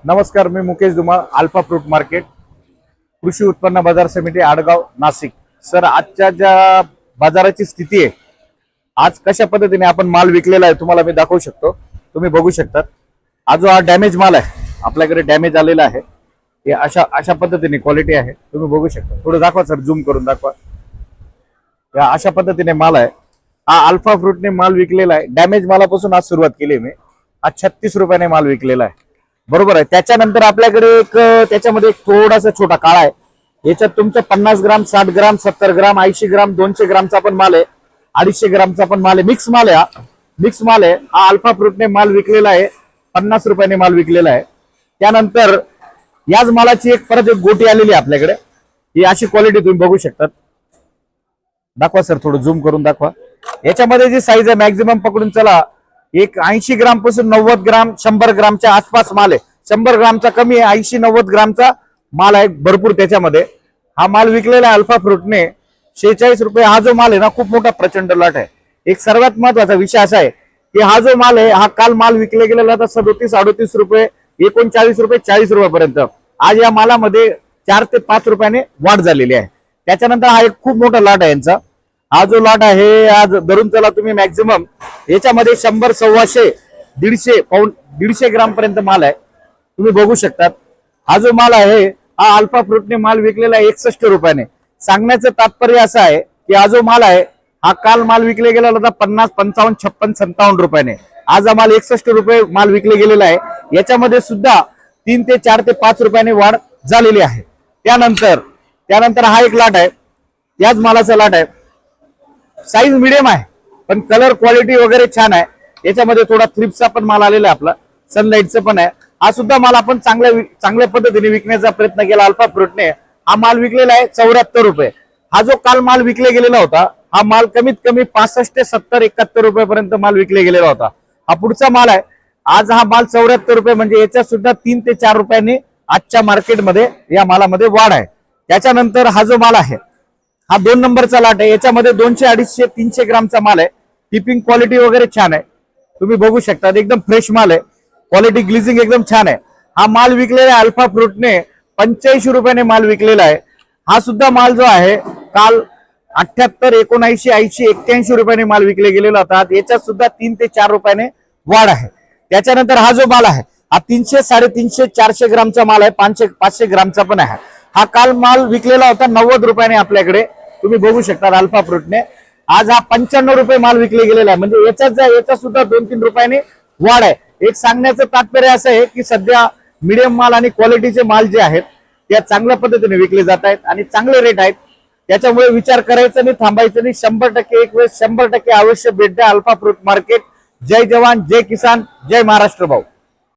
नमस्कार, मी Mukesh Dhumal, alpha fruit market, कृषी उत्पन्न बाजार समिती, आडगाव, नाशिक। सर, आजच्या ज्या बाजाराची स्थिती आहे, आज कशा पद्धतीने आपण माल विकलेला आहे तुम्हाला मी दाखवू शकतो। तुम्ही बघू शकता, आज हा डॅमेज माल आहे, आपल्याकडे डॅमेज आलेला आहे। हे अशा पद्धतीने क्वालिटी आहे, तुम्ही बघू शकता। थोडं दाखवा सर, झूम करून दाखवा। या अशा पद्धतीने माल आहे। हा अल्फा फ्रूटने माल विकलेला आहे। डॅमेज मालापासून आज सुरुवात केली मी। आज 36 रुपयाने माल विकलेला आहे, बरोबर आहे। त्याच्यानंतर आपल्याकडे एक त्याच्यामध्ये एक थोडासा छोटा काळा आहे। याच्यात तुमचं 50 ग्राम, 60 ग्राम, 70 ग्राम, 80 ग्राम, 200 ग्रामचा पण माल आहे, 250 ग्रामचा पण माल आहे। मिक्स माल आहे, हा मिक्स माल आहे। हा अल्फा फ्रूटने माल विकलेला आहे, 50 रुपयाने माल विकलेला आहे। त्यानंतर याच मालाची एक परत एक गोटी आलेली आहे आपल्याकडे। ही अशी क्वालिटी तुम्ही बघू शकता। दाखवा सर, थोडं झूम करून दाखवा। याच्यामध्ये जी साईज आहे मॅक्झिमम पकडून चला, एक 80 ग्राम पासून 90 ग्राम, 100 ग्रामच्या आसपास माल आहे। 100 ग्रामचा कमी आहे, 80-90 ग्रामचा माल आहे भरपूर त्याच्यामध्ये। हा माल विकलेला आहे अल्फा फ्रूटने 46 रुपये। हा जो माल आहे ना, खूप मोठा प्रचंड लॉट आहे। एक सर्वात महत्वाचा विषय असा आहे की हा जो माल आहे, हा काल माल विकले गेलेला होता 37-38 रुपये, 39 रुपये, 40 रुपयापर्यंत। आज या मालामध्ये 4 ते 5 रुपयाने वाढ झालेली आहे। त्याच्यानंतर हा एक खूप मोठा लॉट आहे यांचा। हा जो लॉट आहे, आज धरून चला तुम्ही मॅक्झिमम याच्यामध्ये 100, 125, 150 पाऊंड, 150 ग्राम पर्यंत माल आहे, तुम्ही बघू शकतात। हा जो माल आहे, हा अल्फा फ्रूटने माल विकलेला आहे 61 रुपयाने। सांगण्याचं तात्पर्य असं आहे की हा जो माल आहे, हा काल माल विकले गेलेला होता 50, 55, 56, 57 रुपयाने। आज हा माल 61 रुपये माल विकले गेलेला आहे। याच्यामध्ये सुद्धा 3 ते 4 ते 5 रुपयाने वाढ झालेली आहे। त्यानंतर हा एक लाट आहे, याच मालाचा लाट आहे। साईज मिडियम आहे, पण कलर क्वालिटी वगैरे छान आहे। याच्यामध्ये थोडा थ्रिप्सचा पण माल आलेला आहे, आपला सनलाइटचा पण आहे। हा सुद्धा माल आपण चांगल्या पद्धतीने विकण्याचा प्रयत्न केला अल्फा फ्रूटने। हा माल विकलेला आहे 74 रुपये। हा जो काल माल विकले गेलेला होता, हा माल कमीत कमी 65 ते 70, 71 रुपयापर्यंत माल विकले गेलेला होता। हा पुढचा माल आहे। आज हा माल 74 रुपये, म्हणजे याच्यात सुद्धा 3 ते 4 रुपयांनी आजच्या मार्केटमध्ये या मालामध्ये वाढ आहे। त्याच्यानंतर हा जो माल आहे, हा 2 नंबरचा लाट आहे। याच्यामध्ये 200, 250, 300 ग्रामचा माल आहे। टिपिंग क्वालिटी वगैरे छान आहे, तुम्ही बघू शकता। एकदम फ्रेश माल आहे, क्वालिटी ग्लिझिंग एकदम छान आहे। हा माल विकलेला आहे अल्फा फ्रूटने 85 रुपयाने माल विकलेला आहे। हा सुद्धा माल जो आहे, काल 78, 79, 80, 81 रुपयाने माल विकले गेलेला होता। याच्यात सुद्धा 3 ते 4 रुपयाने वाढ आहे। त्याच्यानंतर हा जो माल आहे, हा 300, 350, 400 ग्रामचा माल आहे, 500 ग्रामचा पण आहे। हा काल माल विकलेला होता 90 रुपयाने आपल्याकडे, तुम्ही बघू शकता अल्फा फ्रूटने। आज हा 95 रुपये माल विकले गेलेला आहे, म्हणजे याच्यात सुद्धा 2-3 रुपयाने वाढ आहे। एक सांगण्याचं तात्पर्य असं आहे की सध्या मीडियम माल आणि क्वालिटीचे माल जे आहेत, त्या चांगल्या पद्धतीने विकले जात आहेत आणि चांगले रेट आहेत। त्याच्यामुळे विचार करायचा नाही, थांबायचं नाही। 100% एक वेळेस 100% अवश्य भेट द्या अल्फा फ्रूट मार्केट। जय जवान, जय किसान, जय महाराष्ट्र भाऊ।